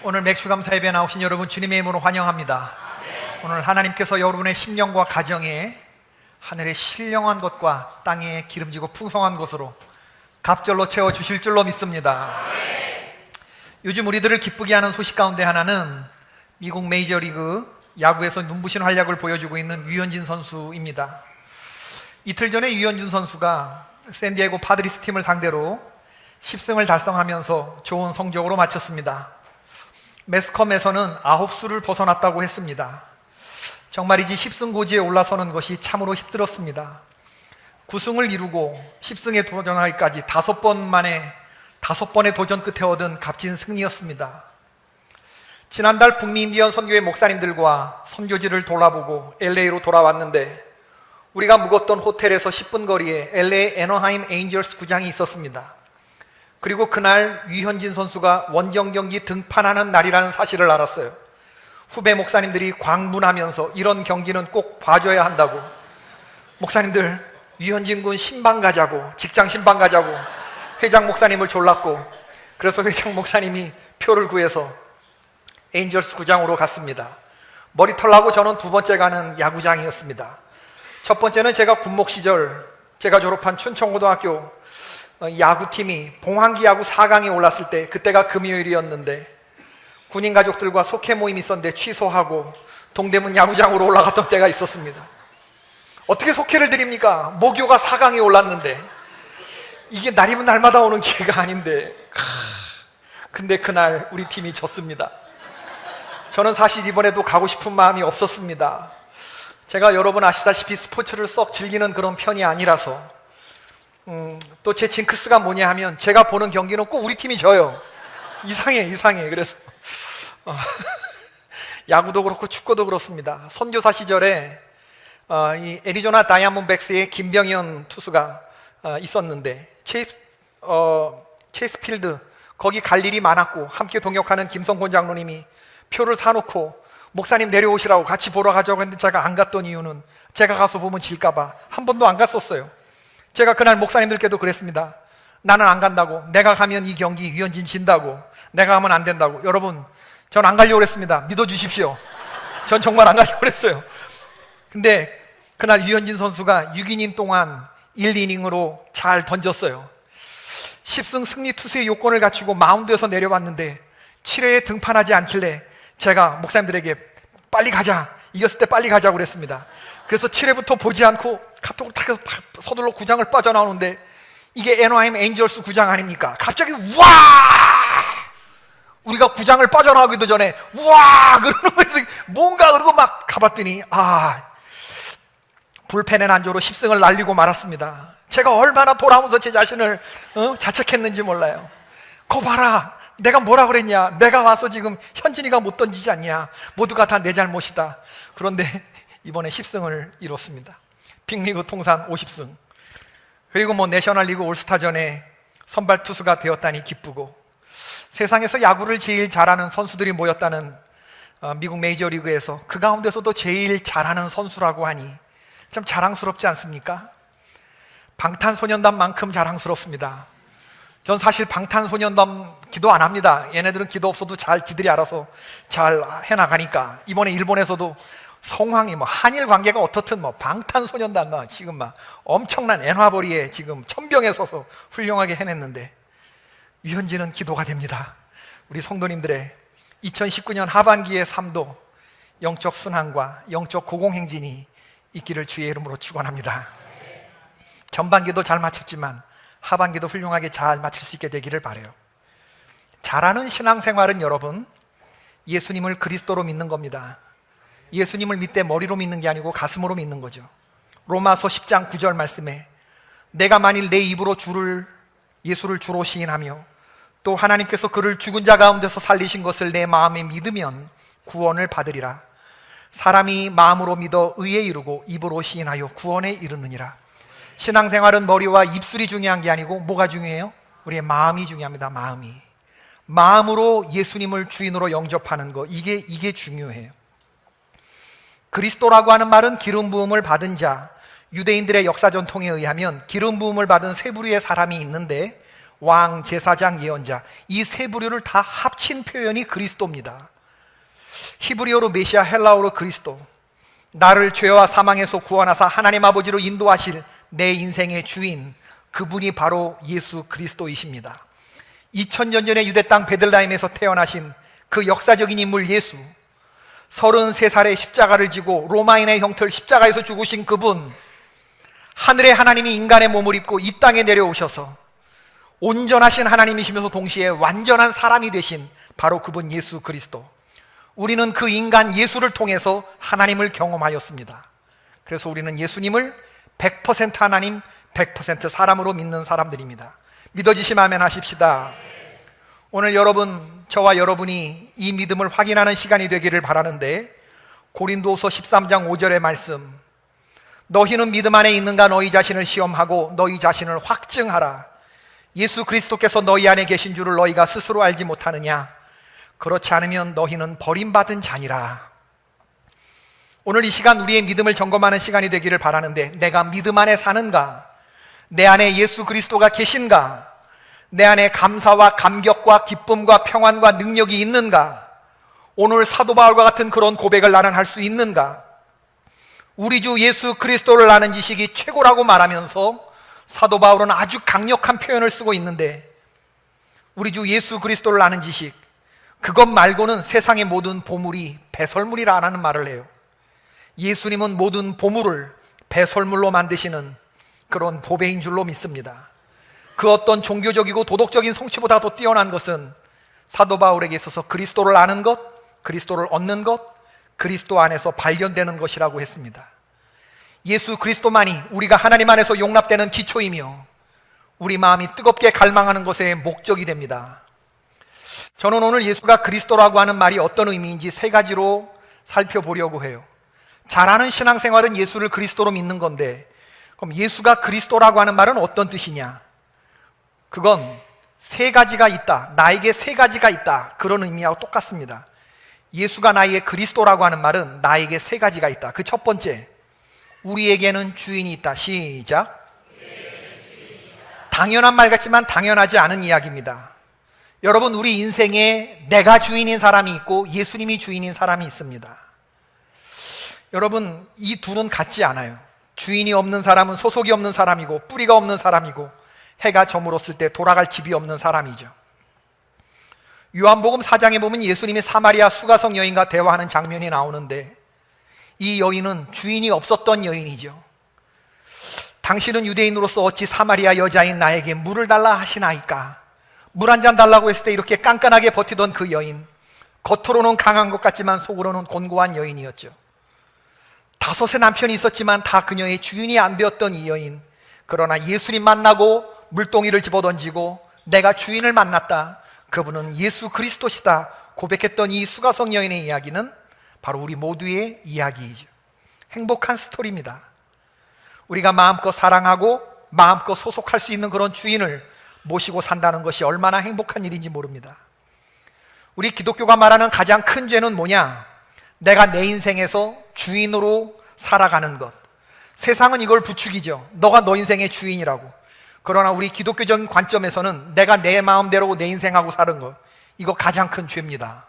오늘 맥주감사 예배 나오신 여러분 주님의 이름으로 환영합니다. 오늘 하나님께서 여러분의 심령과 가정에 하늘의 신령한 것과 땅의 기름지고 풍성한 것으로 갑절로 채워주실 줄로 믿습니다. 요즘 우리들을 기쁘게 하는 소식 가운데 하나는 미국 메이저리그 야구에서 눈부신 활약을 보여주고 있는 류현진 선수입니다. 이틀 전에 류현진 선수가 샌디에고 파드리스 팀을 상대로 10승을 달성하면서 좋은 성적으로 마쳤습니다. 매스컴에서는 9수를 벗어났다고 했습니다. 정말이지 10승 고지에 올라서는 것이 참으로 힘들었습니다. 9승을 이루고 10승에 도전하기까지 5번의 도전 끝에 얻은 값진 승리였습니다. 지난달 북미 인디언 선교회 목사님들과 선교지를 돌아보고 LA로 돌아왔는데 우리가 묵었던 호텔에서 10분 거리에 LA 애너하임 에인절스 구장이 있었습니다. 그리고 그날 류현진 선수가 원정 경기 등판하는 날이라는 사실을 알았어요. 후배 목사님들이 광문하면서 이런 경기는 꼭 봐줘야 한다고, 목사님들 류현진 군 신방 가자고, 직장 신방 가자고 회장 목사님을 졸랐고, 그래서 회장 목사님이 표를 구해서 에인절스 구장으로 갔습니다. 머리털 나고 저는 두 번째 가는 야구장이었습니다. 첫 번째는 제가 군목 시절 제가 졸업한 춘천고등학교 야구팀이 봉황기 야구 4강에 올랐을 때, 그때가 금요일이었는데 군인 가족들과 속회 모임이 있었는데 취소하고 동대문 야구장으로 올라갔던 때가 있었습니다. 어떻게 속회를 드립니까? 모교가 4강에 올랐는데, 이게 날이면 날마다 오는 기회가 아닌데. 근데 그날 우리 팀이 졌습니다. 저는 사실 이번에도 가고 싶은 마음이 없었습니다. 제가 여러분 아시다시피 스포츠를 썩 즐기는 그런 편이 아니라서. 또 제 징크스가 뭐냐 하면 제가 보는 경기는 꼭 우리 팀이 져요. 이상해. 그래서 야구도 그렇고 축구도 그렇습니다. 선교사 시절에 이 애리조나 다이아몬드백스의 김병현 투수가 있었는데 체이스 필드 거기 갈 일이 많았고 함께 동역하는 김성곤 장로님이 표를 사놓고 목사님 내려오시라고 같이 보러 가자고 했는데 제가 안 갔던 이유는 제가 가서 보면 질까봐 한 번도 안 갔었어요. 제가 그날 목사님들께도 그랬습니다. 나는 안 간다고. 내가 가면 이 경기 류현진 진다고. 내가 가면 안 된다고. 여러분, 전 안 가려고 그랬습니다. 믿어주십시오. 전 정말 안 가려고 그랬어요. 근데 그날 류현진 선수가 6이닝 동안 1이닝으로 잘 던졌어요. 10승 승리 투수의 요건을 갖추고 마운드에서 내려왔는데 7회에 등판하지 않길래 제가 목사님들에게 빨리 가자, 이겼을 때 빨리 가자고 그랬습니다. 그래서 7회부터 보지 않고 카톡을 탁 서둘러 구장을 빠져나오는데 이게 애너하임 에인절스 구장 아닙니까? 갑자기 우와! 우리가 구장을 빠져나오기도 전에 우와! 그러는 거에서 뭔가 그러고 막 가봤더니 불펜의 난조로 10승을 날리고 말았습니다. 제가 얼마나 돌아오면서 제 자신을 자책했는지 몰라요. 거 봐라, 내가 뭐라 그랬냐? 내가 와서 지금 현진이가 못 던지지 않냐? 모두가 다 내 잘못이다. 그런데 이번에 10승을 이뤘습니다. 빅리그 통산 50승. 그리고 내셔널리그 올스타전에 선발 투수가 되었다니 기쁘고, 세상에서 야구를 제일 잘하는 선수들이 모였다는 미국 메이저리그에서 그 가운데서도 제일 잘하는 선수라고 하니 참 자랑스럽지 않습니까? 방탄소년단만큼 자랑스럽습니다. 전 사실 방탄소년단 기도 안 합니다. 얘네들은 기도 없어도 잘 지들이 알아서 잘 해나가니까. 이번에 일본에서도 성황이 한일 관계가 어떻든 방탄소년단 지금 엄청난 엔화벌이에 지금 천병에 서서 훌륭하게 해냈는데, 류현진은 기도가 됩니다. 우리 성도님들의 2019년 하반기의 삶도 영적 순환과 영적 고공행진이 있기를 주의 이름으로 축원합니다. 전반기도 잘 마쳤지만 하반기도 훌륭하게 잘 마칠 수 있게 되기를 바라요. 잘하는 신앙생활은 여러분, 예수님을 그리스도로 믿는 겁니다. 예수님을 믿되 머리로 믿는 게 아니고 가슴으로 믿는 거죠. 로마서 10장 9절 말씀에 내가 만일 내 입으로 예수를 주로 시인하며 또 하나님께서 그를 죽은 자 가운데서 살리신 것을 내 마음에 믿으면 구원을 받으리라. 사람이 마음으로 믿어 의에 이르고 입으로 시인하여 구원에 이르느니라. 신앙생활은 머리와 입술이 중요한 게 아니고 뭐가 중요해요? 우리의 마음이 중요합니다. 마음으로 예수님을 주인으로 영접하는 거, 이게 중요해요. 그리스도라고 하는 말은 기름 부음을 받은 자, 유대인들의 역사 전통에 의하면 기름 부음을 받은 세 부류의 사람이 있는데 왕, 제사장, 예언자, 이 세 부류를 다 합친 표현이 그리스도입니다. 히브리어로 메시아, 헬라어로 그리스도. 나를 죄와 사망에서 구원하사 하나님 아버지로 인도하실 내 인생의 주인, 그분이 바로 예수 그리스도이십니다. 2000년 전에 유대 땅 베들레헴에서 태어나신 그 역사적인 인물 예수, 33살에 십자가를 지고 로마인의 형틀 십자가에서 죽으신 그분, 하늘의 하나님이 인간의 몸을 입고 이 땅에 내려오셔서 온전하신 하나님이시면서 동시에 완전한 사람이 되신 바로 그분 예수 그리스도. 우리는 그 인간 예수를 통해서 하나님을 경험하였습니다. 그래서 우리는 예수님을 100% 하나님, 100% 사람으로 믿는 사람들입니다. 믿어지시면 아멘 하십시다. 오늘 저와 여러분이 이 믿음을 확인하는 시간이 되기를 바라는데, 고린도서 13장 5절의 말씀, 너희는 믿음 안에 있는가 너희 자신을 시험하고 너희 자신을 확증하라. 예수 그리스도께서 너희 안에 계신 줄을 너희가 스스로 알지 못하느냐? 그렇지 않으면 너희는 버림받은 자니라. 오늘 이 시간 우리의 믿음을 점검하는 시간이 되기를 바라는데, 내가 믿음 안에 사는가? 내 안에 예수 그리스도가 계신가? 내 안에 감사와 감격과 기쁨과 평안과 능력이 있는가? 오늘 사도 바울과 같은 그런 고백을 나는 할 수 있는가? 우리 주 예수 그리스도를 아는 지식이 최고라고 말하면서 사도 바울은 아주 강력한 표현을 쓰고 있는데, 우리 주 예수 그리스도를 아는 지식, 그것 말고는 세상의 모든 보물이 배설물이라는 말을 해요. 예수님은 모든 보물을 배설물로 만드시는 그런 보배인 줄로 믿습니다. 그 어떤 종교적이고 도덕적인 성취보다 더 뛰어난 것은 사도 바울에게 있어서 그리스도를 아는 것, 그리스도를 얻는 것, 그리스도 안에서 발견되는 것이라고 했습니다. 예수 그리스도만이 우리가 하나님 안에서 용납되는 기초이며 우리 마음이 뜨겁게 갈망하는 것의 목적이 됩니다. 저는 오늘 예수가 그리스도라고 하는 말이 어떤 의미인지 세 가지로 살펴보려고 해요. 잘하는 신앙생활은 예수를 그리스도로 믿는 건데, 그럼 예수가 그리스도라고 하는 말은 어떤 뜻이냐? 그건 세 가지가 있다, 나에게 세 가지가 있다, 그런 의미하고 똑같습니다. 예수가 나에게 그리스도라고 하는 말은 나에게 세 가지가 있다. 그 첫 번째, 우리에게는 주인이 있다. 시작. 당연한 말 같지만 당연하지 않은 이야기입니다. 여러분, 우리 인생에 내가 주인인 사람이 있고 예수님이 주인인 사람이 있습니다. 여러분, 이 둘은 같지 않아요. 주인이 없는 사람은 소속이 없는 사람이고 뿌리가 없는 사람이고 해가 저물었을 때 돌아갈 집이 없는 사람이죠. 요한복음 4장에 보면 예수님이 사마리아 수가성 여인과 대화하는 장면이 나오는데, 이 여인은 주인이 없었던 여인이죠. 당신은 유대인으로서 어찌 사마리아 여자인 나에게 물을 달라 하시나이까? 물 한 잔 달라고 했을 때 이렇게 깐깐하게 버티던 그 여인, 겉으로는 강한 것 같지만 속으로는 곤고한 여인이었죠. 5의 남편이 있었지만 다 그녀의 주인이 안 되었던 이 여인, 그러나 예수님 만나고 물동이를 집어던지고 내가 주인을 만났다, 그분은 예수 그리스도시다 고백했던 이 수가성 여인의 이야기는 바로 우리 모두의 이야기이죠. 행복한 스토리입니다. 우리가 마음껏 사랑하고 마음껏 소속할 수 있는 그런 주인을 모시고 산다는 것이 얼마나 행복한 일인지 모릅니다. 우리 기독교가 말하는 가장 큰 죄는 뭐냐? 내가 내 인생에서 주인으로 살아가는 것. 세상은 이걸 부추기죠. 너가 너 인생의 주인이라고. 그러나 우리 기독교적인 관점에서는 내가 내 마음대로 내 인생하고 사는 것, 이거 가장 큰 죄입니다.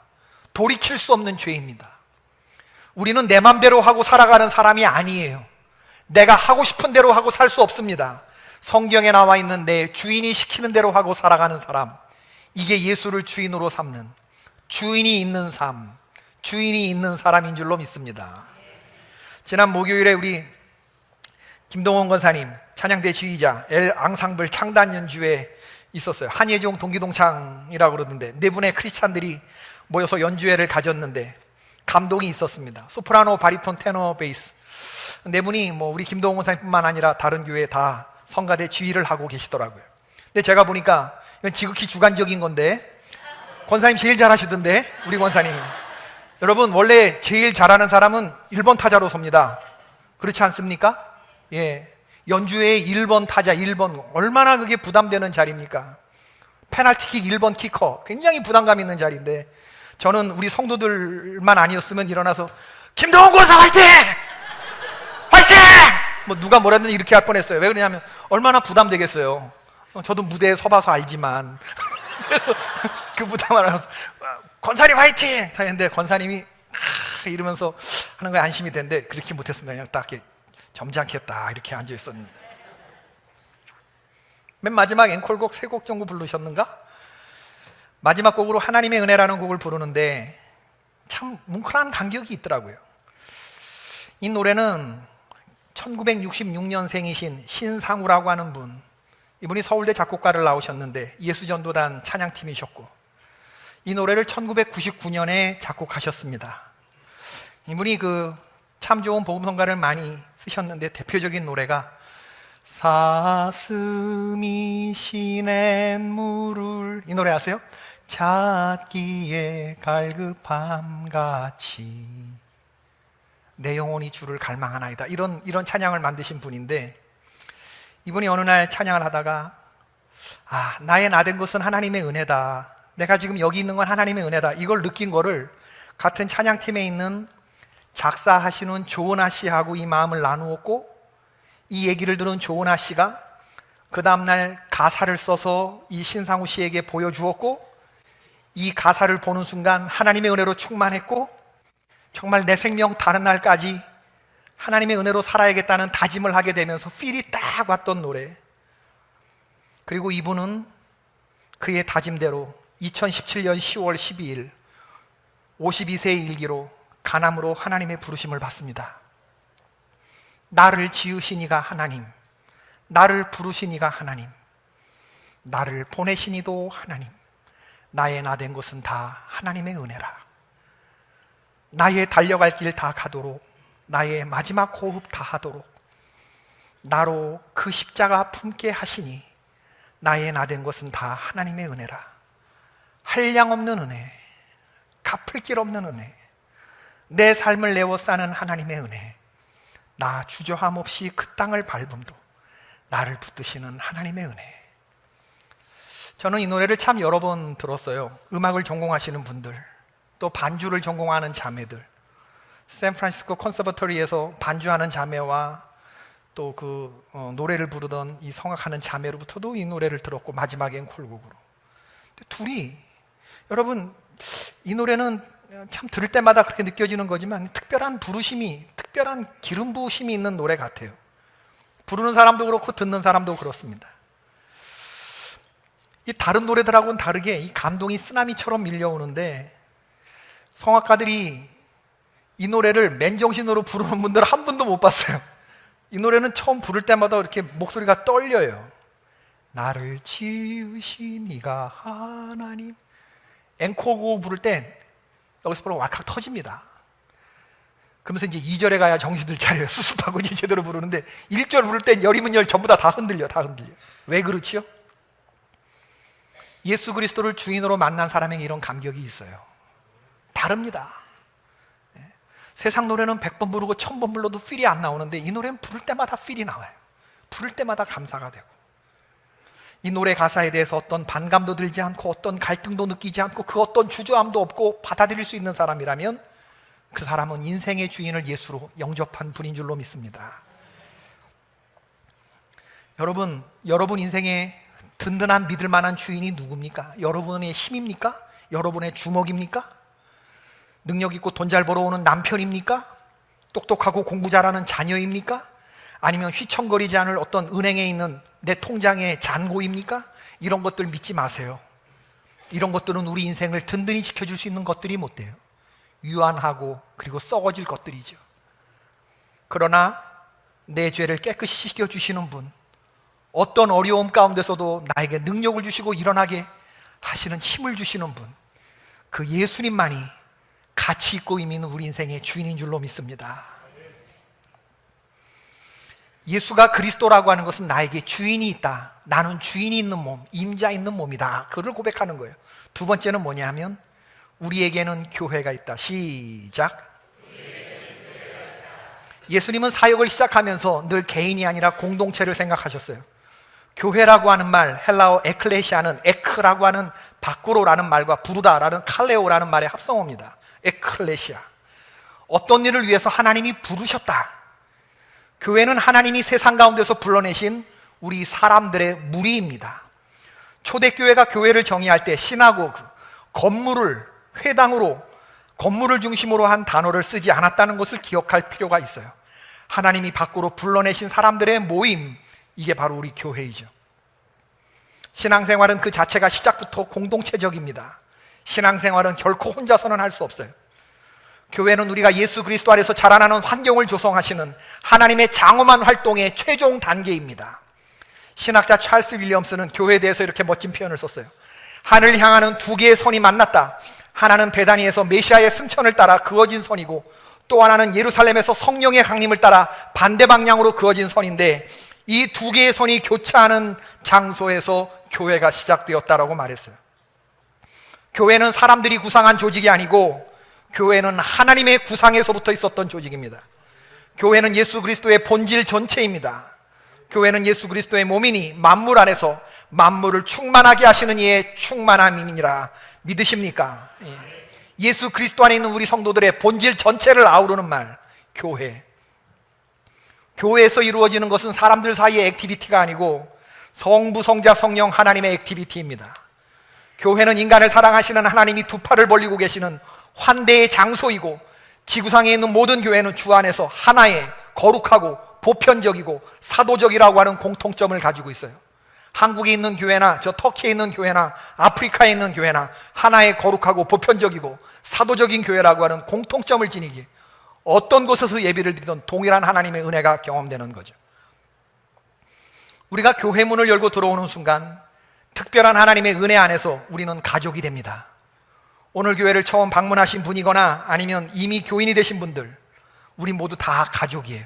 돌이킬 수 없는 죄입니다. 우리는 내 마음대로 하고 살아가는 사람이 아니에요. 내가 하고 싶은 대로 하고 살 수 없습니다. 성경에 나와 있는 내 주인이 시키는 대로 하고 살아가는 사람, 이게 예수를 주인으로 삼는, 주인이 있는 삶, 주인이 있는 사람인 줄로 믿습니다. 지난 목요일에 우리 김동원 권사님 찬양대 지휘자 앙상블 창단 연주회 있었어요. 한예종 동기동창이라고 그러는데 네 분의 크리스찬들이 모여서 연주회를 가졌는데 감동이 있었습니다. 소프라노, 바리톤, 테너, 베이스 네 분이 우리 김동원 권사님뿐만 아니라 다른 교회 다 성가대 지휘를 하고 계시더라고요. 근데 제가 보니까 이건 지극히 주관적인 건데 권사님 제일 잘하시던데, 우리 권사님이. 여러분, 원래 제일 잘하는 사람은 1번 타자로 섭니다. 그렇지 않습니까? 예. 연주회의 1번 타자, 1번. 얼마나 그게 부담되는 자리입니까? 페널티킥 1번 키커. 굉장히 부담감 있는 자리인데, 저는 우리 성도들만 아니었으면 일어나서 김동원 권사 화이팅! 화이팅! 누가 뭐라든 이렇게 할 뻔했어요. 왜 그러냐면 얼마나 부담되겠어요. 저도 무대에 서봐서 알지만 그 무대만 알아서 권사님 화이팅! 했는데 권사님이 이러면서 하는 거에 안심이 되는데 그렇게 못했습니다. 그냥 딱 이렇게 점잖게 딱 이렇게 앉아있었는데, 맨 마지막 앵콜곡 3곡 정도 부르셨는가? 마지막 곡으로 하나님의 은혜라는 곡을 부르는데 참 뭉클한 간격이 있더라고요. 이 노래는 1966년생이신 신상우라고 하는 분, 이분이 서울대 작곡가를 나오셨는데 예수전도단 찬양팀이셨고, 이 노래를 1999년에 작곡하셨습니다. 이분이 참 좋은 복음성가를 많이 쓰셨는데 대표적인 노래가 사슴이 시냇 물을, 이 노래 아세요? 찾기에 갈급함같이 내 영혼이 주를 갈망하나이다, 이런 찬양을 만드신 분인데, 이분이 어느 날 찬양을 하다가 나의 나 된 것은 하나님의 은혜다, 내가 지금 여기 있는 건 하나님의 은혜다, 이걸 느낀 거를 같은 찬양팀에 있는 작사하시는 조은하 씨하고 이 마음을 나누었고, 이 얘기를 들은 조은하 씨가 그 다음날 가사를 써서 이 신상우 씨에게 보여주었고, 이 가사를 보는 순간 하나님의 은혜로 충만했고, 정말 내 생명 다른 날까지 하나님의 은혜로 살아야겠다는 다짐을 하게 되면서 필이 딱 왔던 노래. 그리고 이분은 그의 다짐대로 2017년 10월 12일 52세의 일기로 간암으로 하나님의 부르심을 받습니다. 나를 지으신 이가 하나님, 나를 부르신 이가 하나님, 나를 보내신 이도 하나님, 나의 나 된 것은 다 하나님의 은혜라. 나의 달려갈 길 다 가도록, 나의 마지막 호흡 다 하도록 나로 그 십자가 품게 하시니 나의 나 된 것은 다 하나님의 은혜라. 한량 없는 은혜, 갚을 길 없는 은혜, 내 삶을 내어 싸는 하나님의 은혜, 나 주저함 없이 그 땅을 밟음도 나를 붙드시는 하나님의 은혜. 저는 이 노래를 참 여러 번 들었어요. 음악을 전공하시는 분들, 또 반주를 전공하는 자매들, 샌프란시스코 컨서버터리에서 반주하는 자매와 또 노래를 부르던 이 성악하는 자매로부터도 이 노래를 들었고, 마지막 앵콜곡으로. 둘이, 여러분, 이 노래는 참 들을 때마다 그렇게 느껴지는 거지만 특별한 부르심이, 특별한 기름 부으심이 있는 노래 같아요. 부르는 사람도 그렇고 듣는 사람도 그렇습니다. 이 다른 노래들하고는 다르게 이 감동이 쓰나미처럼 밀려오는데, 성악가들이 이 노래를 맨정신으로 부르는 분들 한 분도 못 봤어요. 이 노래는 처음 부를 때마다 이렇게 목소리가 떨려요. 나를 지으신 이가 하나님. 앵콜곡 부를 땐 여기서 바로 왈칵 터집니다. 그러면서 이제 2절에 가야 정신들 차려요. 수습하고 이제 제대로 부르는데 1절 부를 땐 열이면 열 전부 다 흔들려. 왜 그렇지요? 예수 그리스도를 주인으로 만난 사람에게 이런 감격이 있어요. 다릅니다. 세상 노래는 100번 부르고 1000번 불러도 필이 안 나오는데 이 노래는 부를 때마다 필이 나와요. 부를 때마다 감사가 되고, 이 노래 가사에 대해서 어떤 반감도 들지 않고 어떤 갈등도 느끼지 않고 그 어떤 주저함도 없고 받아들일 수 있는 사람이라면 그 사람은 인생의 주인을 예수로 영접한 분인 줄로 믿습니다. 여러분 인생에 든든한 믿을 만한 주인이 누굽니까? 여러분의 힘입니까? 여러분의 주먹입니까? 능력 있고 돈 잘 벌어오는 남편입니까? 똑똑하고 공부 잘하는 자녀입니까? 아니면 휘청거리지 않을 어떤 은행에 있는 내 통장의 잔고입니까? 이런 것들 믿지 마세요. 이런 것들은 우리 인생을 든든히 지켜줄 수 있는 것들이 못 돼요. 유한하고 그리고 썩어질 것들이죠. 그러나 내 죄를 깨끗이 씻겨주시는 분, 어떤 어려움 가운데서도 나에게 능력을 주시고 일어나게 하시는 힘을 주시는 분, 그 예수님만이 가치 있고 의미 있는 우리 인생의 주인인 줄로 믿습니다. 예수가 그리스도라고 하는 것은 나에게 주인이 있다, 나는 주인이 있는 몸, 임자 있는 몸이다, 그를 고백하는 거예요. 두 번째는 뭐냐면 우리에게는 교회가 있다. 시작. 예수님은 사역을 시작하면서 늘 개인이 아니라 공동체를 생각하셨어요. 교회라고 하는 말, 헬라어 에클레시아는 에크라고 하는 밖으로라는 말과 부르다라는 칼레오라는 말의 합성어입니다. 에클레시아. 어떤 일을 위해서 하나님이 부르셨다. 교회는 하나님이 세상 가운데서 불러내신 우리 사람들의 무리입니다. 초대교회가 교회를 정의할 때 시나고그, 건물을 회당으로, 건물을 중심으로 한 단어를 쓰지 않았다는 것을 기억할 필요가 있어요. 하나님이 밖으로 불러내신 사람들의 모임, 이게 바로 우리 교회이죠. 신앙생활은 그 자체가 시작부터 공동체적입니다. 신앙생활은 결코 혼자서는 할 수 없어요. 교회는 우리가 예수 그리스도 안에서 자라나는 환경을 조성하시는 하나님의 장엄한 활동의 최종 단계입니다. 신학자 찰스 윌리엄스는 교회에 대해서 이렇게 멋진 표현을 썼어요. 하늘을 향하는 두 개의 선이 만났다. 하나는 베다니에서 메시아의 승천을 따라 그어진 선이고, 또 하나는 예루살렘에서 성령의 강림을 따라 반대 방향으로 그어진 선인데, 이 두 개의 선이 교차하는 장소에서 교회가 시작되었다라고 말했어요. 교회는 사람들이 구상한 조직이 아니고 교회는 하나님의 구상에서부터 있었던 조직입니다. 교회는 예수 그리스도의 본질 전체입니다. 교회는 예수 그리스도의 몸이니 만물 안에서 만물을 충만하게 하시는 이의 충만함이니라. 믿으십니까? 예수 그리스도 안에 있는 우리 성도들의 본질 전체를 아우르는 말, 교회. 교회에서 이루어지는 것은 사람들 사이의 액티비티가 아니고 성부, 성자, 성령 하나님의 액티비티입니다. 교회는 인간을 사랑하시는 하나님이 두 팔을 벌리고 계시는 환대의 장소이고, 지구상에 있는 모든 교회는 주 안에서 하나의 거룩하고 보편적이고 사도적이라고 하는 공통점을 가지고 있어요. 한국에 있는 교회나 저 터키에 있는 교회나 아프리카에 있는 교회나 하나의 거룩하고 보편적이고 사도적인 교회라고 하는 공통점을 지니기, 어떤 곳에서 예배를 드리든 동일한 하나님의 은혜가 경험되는 거죠. 우리가 교회 문을 열고 들어오는 순간 특별한 하나님의 은혜 안에서 우리는 가족이 됩니다. 오늘 교회를 처음 방문하신 분이거나 아니면 이미 교인이 되신 분들, 우리 모두 다 가족이에요.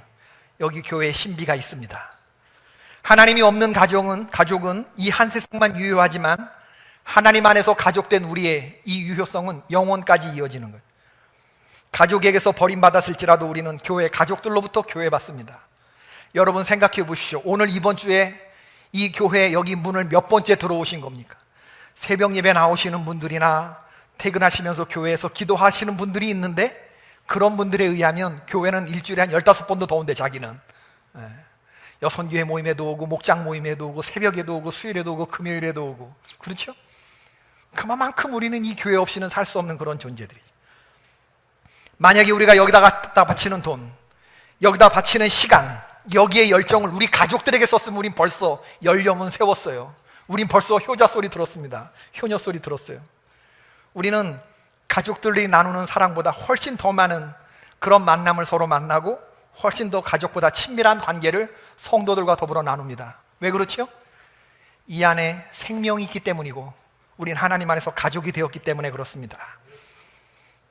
여기 교회에 신비가 있습니다. 하나님이 없는 가족은 이 한 세상만 유효하지만 하나님 안에서 가족된 우리의 이 유효성은 영원까지 이어지는 거예요. 가족에게서 버림받았을지라도 우리는 교회 가족들로부터 교회받습니다. 여러분 생각해 보십시오. 오늘 이번 주에 이 교회 여기 문을 몇 번째 들어오신 겁니까? 새벽 예배 나오시는 분들이나 퇴근하시면서 교회에서 기도하시는 분들이 있는데, 그런 분들에 의하면 교회는 일주일에 한 15번도 더 온대. 자기는 여선교회 모임에도 오고 목장 모임에도 오고 새벽에도 오고 수요일에도 오고 금요일에도 오고, 그렇죠? 그만큼 우리는 이 교회 없이는 살 수 없는 그런 존재들이죠. 만약에 우리가 여기다 갖다 바치는 돈, 여기다 바치는 시간, 여기에 열정을 우리 가족들에게 썼으면 우린 벌써 열념은 세웠어요. 우린 벌써 효자 소리 들었습니다. 효녀 소리 들었어요. 우리는 가족들이 나누는 사랑보다 훨씬 더 많은 그런 만남을 서로 만나고 훨씬 더 가족보다 친밀한 관계를 성도들과 더불어 나눕니다. 왜 그렇죠? 이 안에 생명이 있기 때문이고 우린 하나님 안에서 가족이 되었기 때문에 그렇습니다.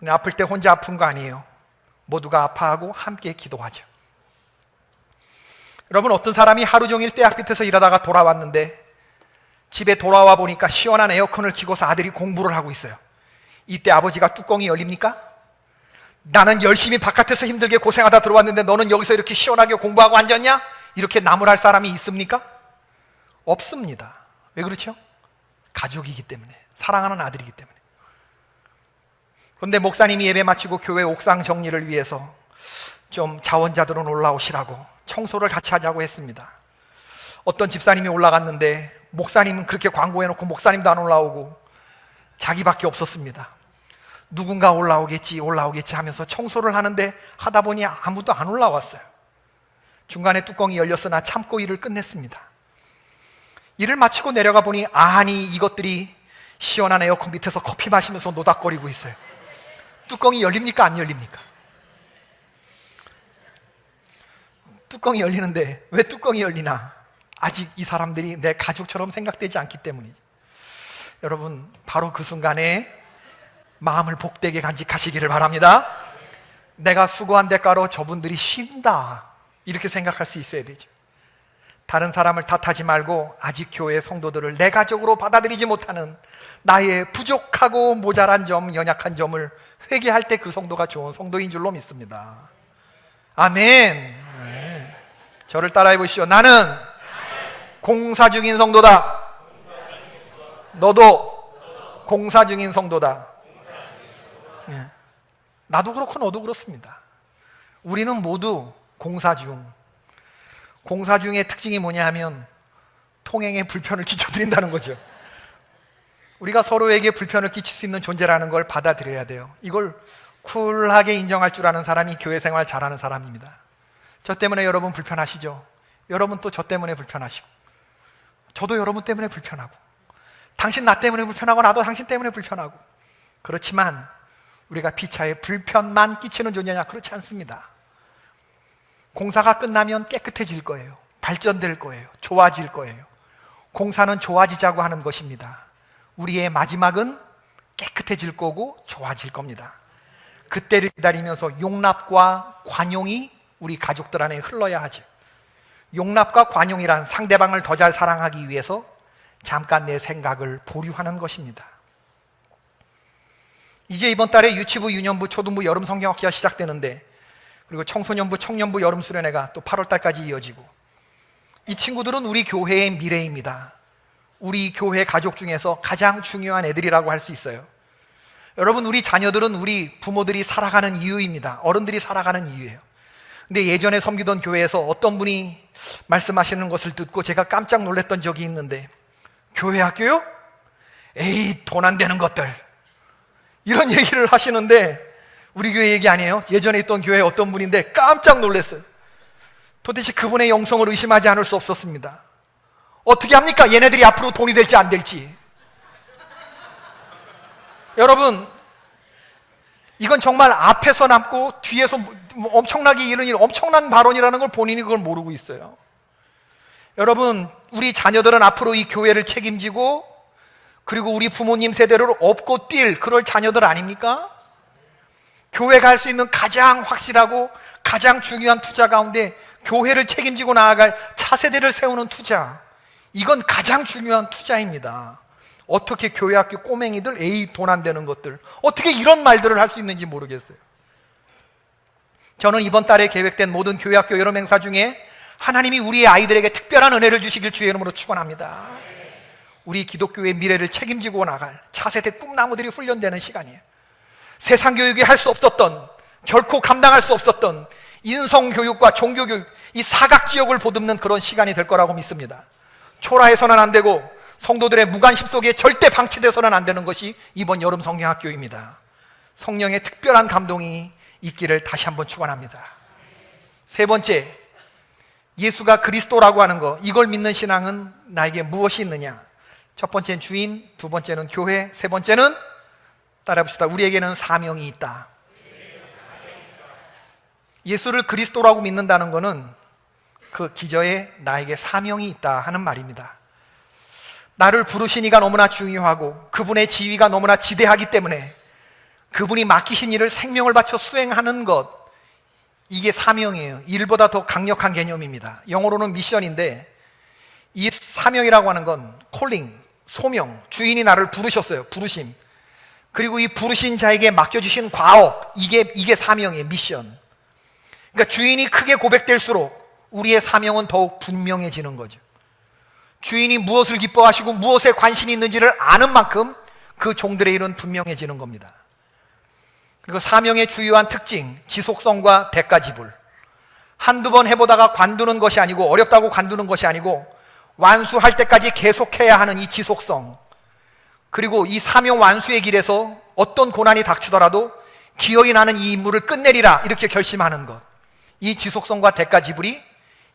아플 때 혼자 아픈 거 아니에요. 모두가 아파하고 함께 기도하죠. 여러분, 어떤 사람이 하루 종일 떼약 밑에서 일하다가 돌아왔는데 집에 돌아와 보니까 시원한 에어컨을 켜고서 아들이 공부를 하고 있어요. 이때 아버지가 뚜껑이 열립니까? 나는 열심히 바깥에서 힘들게 고생하다 들어왔는데 너는 여기서 이렇게 시원하게 공부하고 앉았냐? 이렇게 나무랄 사람이 있습니까? 없습니다. 왜 그렇죠? 가족이기 때문에, 사랑하는 아들이기 때문에. 그런데 목사님이 예배 마치고 교회 옥상 정리를 위해서 좀 자원자들은 올라오시라고 청소를 같이 하자고 했습니다. 어떤 집사님이 올라갔는데 목사님은 그렇게 광고해놓고 목사님도 안 올라오고 자기밖에 없었습니다. 누군가 올라오겠지 하면서 청소를 하는데 하다 보니 아무도 안 올라왔어요. 중간에 뚜껑이 열렸으나 참고 일을 끝냈습니다. 일을 마치고 내려가 보니 아니 이것들이 시원한 에어컨 밑에서 커피 마시면서 노닥거리고 있어요. 뚜껑이 열립니까? 안 열립니까? 뚜껑이 열리는데 왜 뚜껑이 열리나? 아직 이 사람들이 내 가족처럼 생각되지 않기 때문이죠. 여러분, 바로 그 순간에 마음을 복되게 간직하시기를 바랍니다. 내가 수고한 대가로 저분들이 쉰다, 이렇게 생각할 수 있어야 되죠. 다른 사람을 탓하지 말고 아직 교회 성도들을 내 가족으로 받아들이지 못하는 나의 부족하고 모자란 점, 연약한 점을 회개할 때 그 성도가 좋은 성도인 줄로 믿습니다. 아멘. 네. 저를 따라해 보시죠. 나는 공사 중인 성도다. 너도 공사 중인 성도다. 네. 나도 그렇고 너도 그렇습니다. 우리는 모두 공사 중의 특징이 뭐냐 하면 통행에 불편을 끼쳐드린다는 거죠. 우리가 서로에게 불편을 끼칠 수 있는 존재라는 걸 받아들여야 돼요. 이걸 쿨하게 인정할 줄 아는 사람이 교회 생활 잘하는 사람입니다. 저 때문에 여러분 불편하시죠? 여러분 또 저 때문에 불편하시고, 저도 여러분 때문에 불편하고, 당신 나 때문에 불편하고, 나도 당신 때문에 불편하고. 그렇지만 우리가 피차에 불편만 끼치는 존재냐? 그렇지 않습니다. 공사가 끝나면 깨끗해질 거예요. 발전될 거예요. 좋아질 거예요. 공사는 좋아지자고 하는 것입니다. 우리의 마지막은 깨끗해질 거고 좋아질 겁니다. 그때를 기다리면서 용납과 관용이 우리 가족들 안에 흘러야 하죠. 용납과 관용이란 상대방을 더 잘 사랑하기 위해서 잠깐 내 생각을 보류하는 것입니다. 이제 이번 달에 유치부, 유년부, 초등부 여름 성경학기가 시작되는데, 그리고 청소년부, 청년부 여름 수련회가 또 8월 달까지 이어지고, 이 친구들은 우리 교회의 미래입니다. 우리 교회 가족 중에서 가장 중요한 애들이라고 할 수 있어요. 여러분, 우리 자녀들은 우리 부모들이 살아가는 이유입니다. 어른들이 살아가는 이유예요. 근데 예전에 섬기던 교회에서 어떤 분이 말씀하시는 것을 듣고 제가 깜짝 놀랐던 적이 있는데, 교회 학교요? 에이, 돈 안 되는 것들, 이런 얘기를 하시는데, 우리 교회 얘기 아니에요. 예전에 있던 교회 어떤 분인데 깜짝 놀랐어요. 도대체 그분의 영성을 의심하지 않을 수 없었습니다. 어떻게 합니까? 얘네들이 앞으로 돈이 될지 안 될지. 여러분, 이건 정말 앞에서 남고 뒤에서 엄청나게 이런 엄청난 발언이라는 걸 본인이 그걸 모르고 있어요. 여러분, 우리 자녀들은 앞으로 이 교회를 책임지고, 그리고 우리 부모님 세대를 업고 뛸 그럴 자녀들 아닙니까? 교회가 할 수 있는 가장 확실하고 가장 중요한 투자 가운데 교회를 책임지고 나아갈 차세대를 세우는 투자, 이건 가장 중요한 투자입니다. 어떻게 교회 학교 꼬맹이들, 에이, 돈 안 되는 것들, 어떻게 이런 말들을 할 수 있는지 모르겠어요. 저는 이번 달에 계획된 모든 교회 학교 여름 행사 중에 하나님이 우리의 아이들에게 특별한 은혜를 주시길 주의 이름으로 축원합니다. 우리 기독교의 미래를 책임지고 나갈 차세대 꿈나무들이 훈련되는 시간이에요. 세상 교육이 할 수 없었던, 결코 감당할 수 없었던 인성교육과 종교교육, 이 사각지역을 보듬는 그런 시간이 될 거라고 믿습니다. 초라해서는 안 되고 성도들의 무관심 속에 절대 방치돼서는 안 되는 것이 이번 여름 성경학교입니다. 성령의 특별한 감동이 있기를 다시 한번 축원합니다. 세 번째, 예수가 그리스도라고 하는 것, 이걸 믿는 신앙은 나에게 무엇이 있느냐? 첫 번째는 주인, 두 번째는 교회, 세 번째는, 따라해봅시다, 우리에게는 사명이 있다. 예수를 그리스도라고 믿는다는 것은 그 기저에 나에게 사명이 있다 하는 말입니다. 나를 부르신 이가 너무나 중요하고 그분의 지위가 너무나 지대하기 때문에 그분이 맡기신 일을 생명을 바쳐 수행하는 것, 이게 사명이에요. 일보다 더 강력한 개념입니다. 영어로는 미션인데, 이 사명이라고 하는 건 콜링, 소명, 주인이 나를 부르셨어요. 부르심. 그리고 이 부르신 자에게 맡겨주신 과업, 이게 사명이에요. 미션. 그러니까 주인이 크게 고백될수록 우리의 사명은 더욱 분명해지는 거죠. 주인이 무엇을 기뻐하시고 무엇에 관심이 있는지를 아는 만큼 그 종들의 일은 분명해지는 겁니다. 그리고 사명의 주요한 특징, 지속성과 대가지불. 한두 번 해보다가 관두는 것이 아니고, 어렵다고 관두는 것이 아니고 완수할 때까지 계속해야 하는 이 지속성, 그리고 이 사명 완수의 길에서 어떤 고난이 닥치더라도 기어이 나는 이 임무를 끝내리라, 이렇게 결심하는 것, 이 지속성과 대가지불이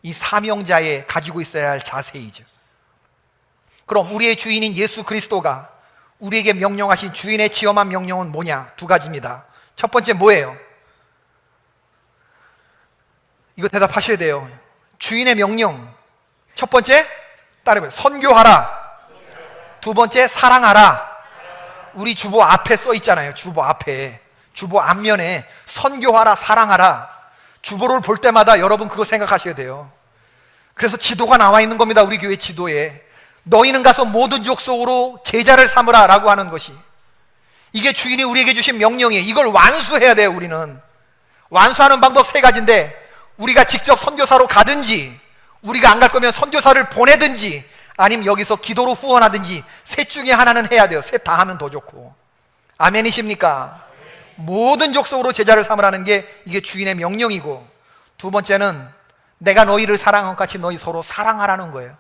이 사명자의 가지고 있어야 할 자세이죠. 그럼 우리의 주인인 예수 그리스도가 우리에게 명령하신 주인의 지엄한 명령은 뭐냐? 두 가지입니다. 첫 번째 뭐예요? 이거 대답하셔야 돼요. 주인의 명령, 첫 번째 따르면 선교하라, 두 번째 사랑하라. 우리 주보 앞에 써 있잖아요. 주보 앞에, 주보 앞면에 선교하라, 사랑하라. 주보를 볼 때마다 여러분 그거 생각하셔야 돼요. 그래서 지도가 나와 있는 겁니다. 우리 교회 지도에 너희는 가서 모든 족속으로 제자를 삼으라 라고 하는 것이, 이게 주인이 우리에게 주신 명령이에요. 이걸 완수해야 돼요. 우리는 완수하는 방법 세 가지인데, 우리가 직접 선교사로 가든지, 우리가 안 갈 거면 선교사를 보내든지, 아니면 여기서 기도로 후원하든지, 셋 중에 하나는 해야 돼요. 셋 다 하면 더 좋고. 아멘이십니까? 모든 족속으로 제자를 삼으라는 게 이게 주인의 명령이고, 두 번째는 내가 너희를 사랑한 것 같이 너희 서로 사랑하라는 거예요.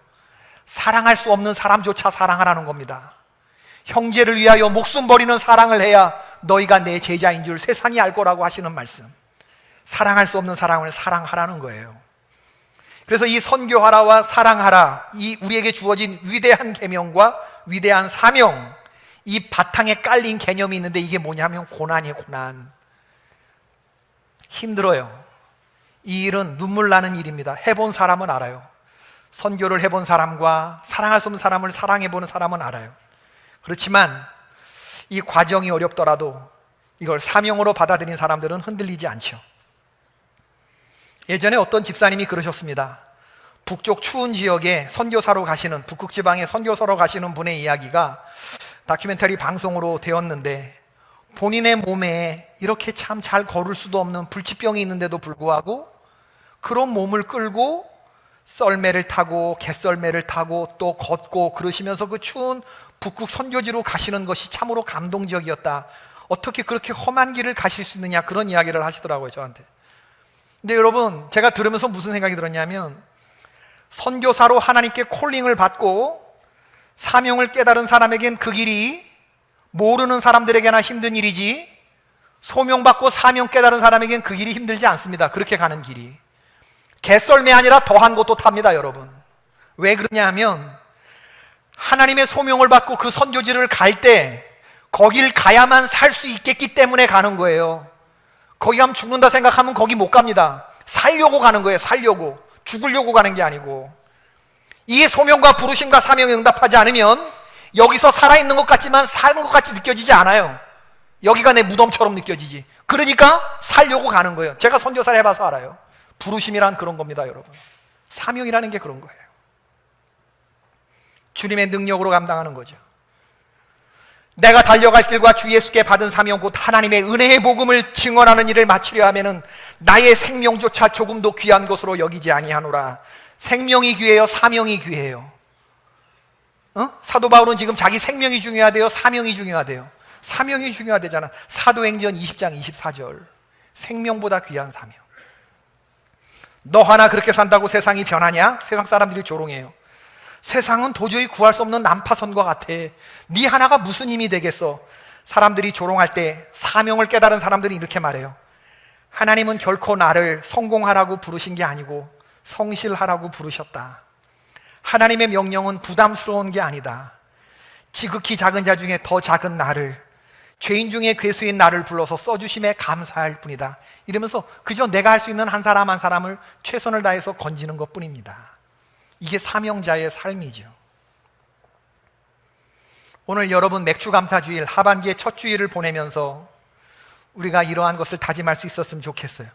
사랑할 수 없는 사람조차 사랑하라는 겁니다. 형제를 위하여 목숨 버리는 사랑을 해야 너희가 내 제자인 줄 세상이 알 거라고 하시는 말씀. 사랑할 수 없는 사랑을 사랑하라는 거예요. 그래서 이 선교하라와 사랑하라, 이 우리에게 주어진 위대한 계명과 위대한 사명, 이 바탕에 깔린 개념이 있는데 이게 뭐냐면 고난이에요. 고난. 힘들어요. 이 일은 눈물 나는 일입니다. 해본 사람은 알아요. 선교를 해본 사람과 사랑할 수 없는 사람을 사랑해보는 사람은 알아요. 그렇지만 이 과정이 어렵더라도 이걸 사명으로 받아들인 사람들은 흔들리지 않죠. 예전에 어떤 집사님이 그러셨습니다. 북쪽 추운 지역에 선교사로 가시는, 북극 지방에 선교사로 가시는 분의 이야기가 다큐멘터리 방송으로 되었는데, 본인의 몸에 이렇게 참 잘 걸을 수도 없는 불치병이 있는데도 불구하고 그런 몸을 끌고 썰매를 타고 갯썰매를 타고 또 걷고 그러시면서 그 추운 북극 선교지로 가시는 것이 참으로 감동적이었다. 어떻게 그렇게 험한 길을 가실 수 있느냐, 그런 이야기를 하시더라고요, 저한테. 근데 여러분, 제가 들으면서 무슨 생각이 들었냐면, 선교사로 하나님께 콜링을 받고 사명을 깨달은 사람에겐 그 길이 모르는 사람들에게나 힘든 일이지, 소명받고 사명 깨달은 사람에겐 그 길이 힘들지 않습니다. 그렇게 가는 길이 개썰매 아니라 더한 것도 탑니다, 여러분. 왜 그러냐 하면, 하나님의 소명을 받고 그 선교지를 갈 때 거길 가야만 살 수 있겠기 때문에 가는 거예요. 거기 가면 죽는다 생각하면 거기 못 갑니다. 살려고 가는 거예요. 살려고. 죽으려고 가는 게 아니고. 이 소명과 부르심과 사명에 응답하지 않으면 여기서 살아있는 것 같지만 사는 것 같이 느껴지지 않아요. 여기가 내 무덤처럼 느껴지지. 그러니까 살려고 가는 거예요. 제가 선교사를 해봐서 알아요. 부르심이란 그런 겁니다, 여러분. 사명이라는 게 그런 거예요. 주님의 능력으로 감당하는 거죠. 내가 달려갈 길과 주 예수께 받은 사명 곧 하나님의 은혜의 복음을 증언하는 일을 마치려 하면은 나의 생명조차 조금도 귀한 것으로 여기지 아니하노라. 생명이 귀해요? 사명이 귀해요? 사도 바울은 지금 자기 생명이 중요하대요? 사명이 중요하대요? 사명이 중요하대잖아. 사도행전 20장 24절. 생명보다 귀한 사명. 너 하나 그렇게 산다고 세상이 변하냐? 세상 사람들이 조롱해요. 세상은 도저히 구할 수 없는 난파선과 같아. 네 하나가 무슨 힘이 되겠어? 사람들이 조롱할 때 사명을 깨달은 사람들이 이렇게 말해요. 하나님은 결코 나를 성공하라고 부르신 게 아니고 성실하라고 부르셨다. 하나님의 명령은 부담스러운 게 아니다. 지극히 작은 자 중에 더 작은 나를, 죄인 중에 괴수인 나를 불러서 써주심에 감사할 뿐이다. 이러면서 그저 내가 할 수 있는 한 사람 한 사람을 최선을 다해서 건지는 것뿐입니다. 이게 사명자의 삶이죠. 오늘 여러분 맥주감사주일 하반기의 첫 주일을 보내면서 우리가 이러한 것을 다짐할 수 있었으면 좋겠어요.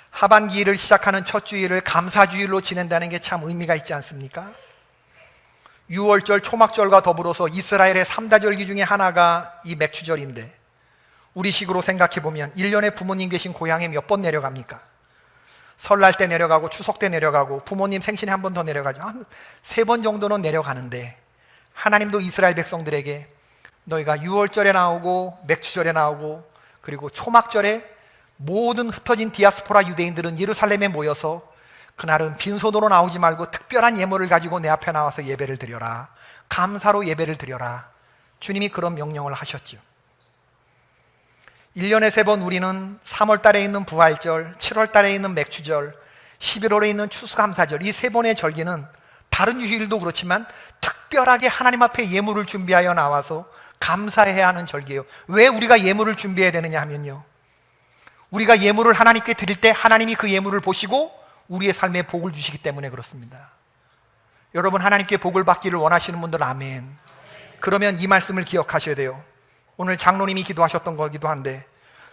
하반기를 시작하는 첫 주일을 감사주일로 지낸다는 게 참 의미가 있지 않습니까? 유월절, 초막절과 더불어서 이스라엘의 3다절기 중에 하나가 이 맥주절인데, 우리식으로 생각해보면 1년에 부모님 계신 고향에 몇 번 내려갑니까? 설날 때 내려가고 추석 때 내려가고 부모님 생신에 한 번 더 내려가죠. 한 3번 정도는 내려가는데, 하나님도 이스라엘 백성들에게 너희가 유월절에 나오고 맥주절에 나오고 그리고 초막절에 모든 흩어진 디아스포라 유대인들은 예루살렘에 모여서 그날은 빈손으로 나오지 말고 특별한 예물을 가지고 내 앞에 나와서 예배를 드려라. 감사로 예배를 드려라. 주님이 그런 명령을 하셨죠. 1년에 3번 우리는 3월 달에 있는 부활절, 7월 달에 있는 맥주절, 11월에 있는 추수감사절, 이 3번의 절기는 다른 주일도 그렇지만 특별하게 하나님 앞에 예물을 준비하여 나와서 감사해야 하는 절기예요. 왜 우리가 예물을 준비해야 되느냐 하면요, 우리가 예물을 하나님께 드릴 때 하나님이 그 예물을 보시고 우리의 삶에 복을 주시기 때문에 그렇습니다. 여러분, 하나님께 복을 받기를 원하시는 분들 아멘. 그러면 이 말씀을 기억하셔야 돼요. 오늘 장로님이 기도하셨던 거기도 한데,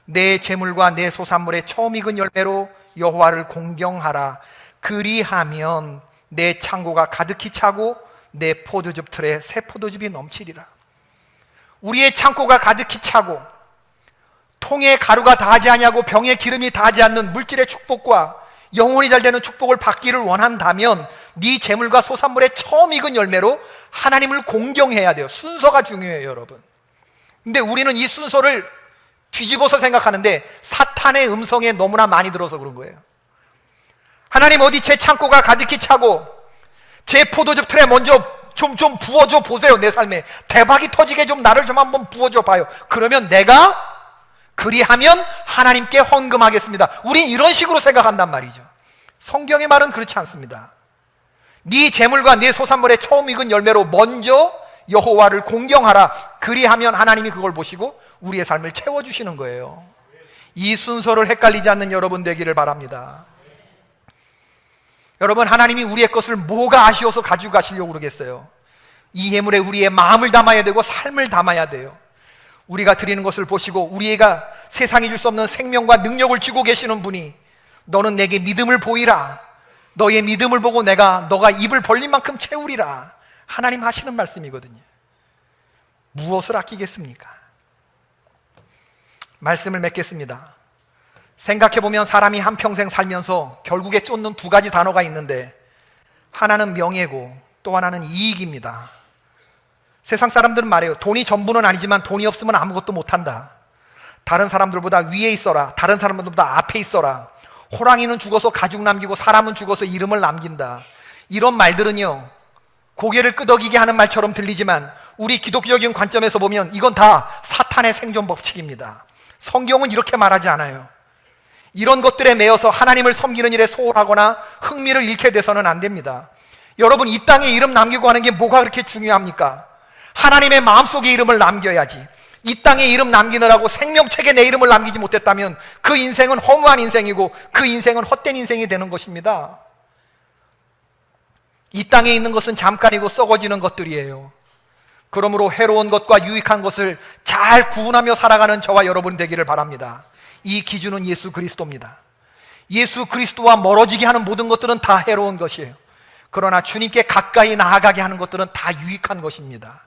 내 재물과 내 소산물의 처음 익은 열매로 여호와를 공경하라. 그리하면 내 창고가 가득히 차고 내 포도즙 틀에 새 포도즙이 넘치리라. 우리의 창고가 가득히 차고 통에 가루가 다하지 아니하고 병에 기름이 다하지 않는 물질의 축복과 영혼이 잘 되는 축복을 받기를 원한다면 네 재물과 소산물의 처음 익은 열매로 하나님을 공경해야 돼요. 순서가 중요해요, 여러분. 근데 우리는 이 순서를 뒤집어서 생각하는데 사탄의 음성에 너무나 많이 들어서 그런 거예요. 하나님, 어디 제 창고가 가득히 차고 제 포도즙 틀에 먼저 좀 부어줘 보세요. 내 삶에 대박이 터지게 좀 나를 좀 한번 부어줘 봐요. 그러면 내가 그리하면 하나님께 헌금하겠습니다. 우린 이런 식으로 생각한단 말이죠. 성경의 말은 그렇지 않습니다. 네 재물과 네 소산물의 처음 익은 열매로 먼저 여호와를 공경하라. 그리하면 하나님이 그걸 보시고 우리의 삶을 채워주시는 거예요. 이 순서를 헷갈리지 않는 여러분 되기를 바랍니다. 여러분, 하나님이 우리의 것을 뭐가 아쉬워서 가지고 가시려고 그러겠어요? 이 예물에 우리의 마음을 담아야 되고 삶을 담아야 돼요. 우리가 드리는 것을 보시고 우리가 세상이 줄 수 없는 생명과 능력을 주고 계시는 분이 너는 내게 믿음을 보이라. 너의 믿음을 보고 너가 입을 벌린 만큼 채우리라. 하나님 하시는 말씀이거든요. 무엇을 아끼겠습니까? 말씀을 맺겠습니다. 생각해보면 사람이 한평생 살면서 결국에 쫓는 두 가지 단어가 있는데 하나는 명예고 또 하나는 이익입니다. 세상 사람들은 말해요. 돈이 전부는 아니지만 돈이 없으면 아무것도 못한다. 다른 사람들보다 위에 있어라. 다른 사람들보다 앞에 있어라. 호랑이는 죽어서 가죽 남기고 사람은 죽어서 이름을 남긴다. 이런 말들은요, 고개를 끄덕이게 하는 말처럼 들리지만 우리 기독교적인 관점에서 보면 이건 다 사탄의 생존 법칙입니다. 성경은 이렇게 말하지 않아요. 이런 것들에 매여서 하나님을 섬기는 일에 소홀하거나 흥미를 잃게 돼서는 안 됩니다. 여러분, 이 땅에 이름 남기고 하는 게 뭐가 그렇게 중요합니까? 하나님의 마음속에 이름을 남겨야지. 이 땅에 이름 남기느라고 생명책에 내 이름을 남기지 못했다면 그 인생은 허무한 인생이고 그 인생은 헛된 인생이 되는 것입니다. 이 땅에 있는 것은 잠깐이고 썩어지는 것들이에요. 그러므로 해로운 것과 유익한 것을 잘 구분하며 살아가는 저와 여러분 되기를 바랍니다. 이 기준은 예수 그리스도입니다. 예수 그리스도와 멀어지게 하는 모든 것들은 다 해로운 것이에요. 그러나 주님께 가까이 나아가게 하는 것들은 다 유익한 것입니다.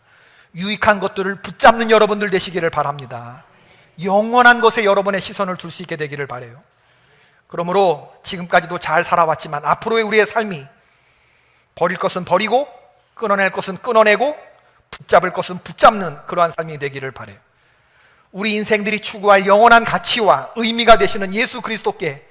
유익한 것들을 붙잡는 여러분들 되시기를 바랍니다. 영원한 것에 여러분의 시선을 둘 수 있게 되기를 바라요. 그러므로 지금까지도 잘 살아왔지만 앞으로의 우리의 삶이 버릴 것은 버리고 끊어낼 것은 끊어내고 붙잡을 것은 붙잡는 그러한 삶이 되기를 바라요. 우리 인생들이 추구할 영원한 가치와 의미가 되시는 예수 그리스도께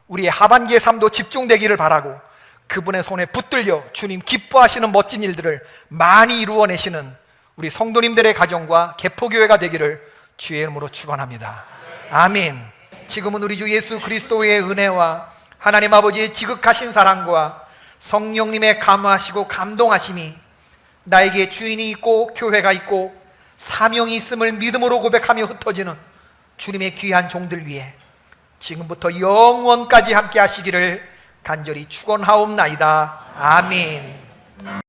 우리의 하반기의 삶도 집중되기를 바라고 그분의 손에 붙들려 주님 기뻐하시는 멋진 일들을 많이 이루어내시는 우리 성도님들의 가정과 개포교회가 되기를 주의 이름으로 축원합니다. 아멘. 지금은 우리 주 예수 그리스도의 은혜와 하나님 아버지의 지극하신 사랑과 성령님의 감화하시고 감동하심이 나에게 주인이 있고 교회가 있고 사명이 있음을 믿음으로 고백하며 흩어지는 주님의 귀한 종들 위해 지금부터 영원까지 함께 하시기를 간절히 축원하옵나이다. 아멘.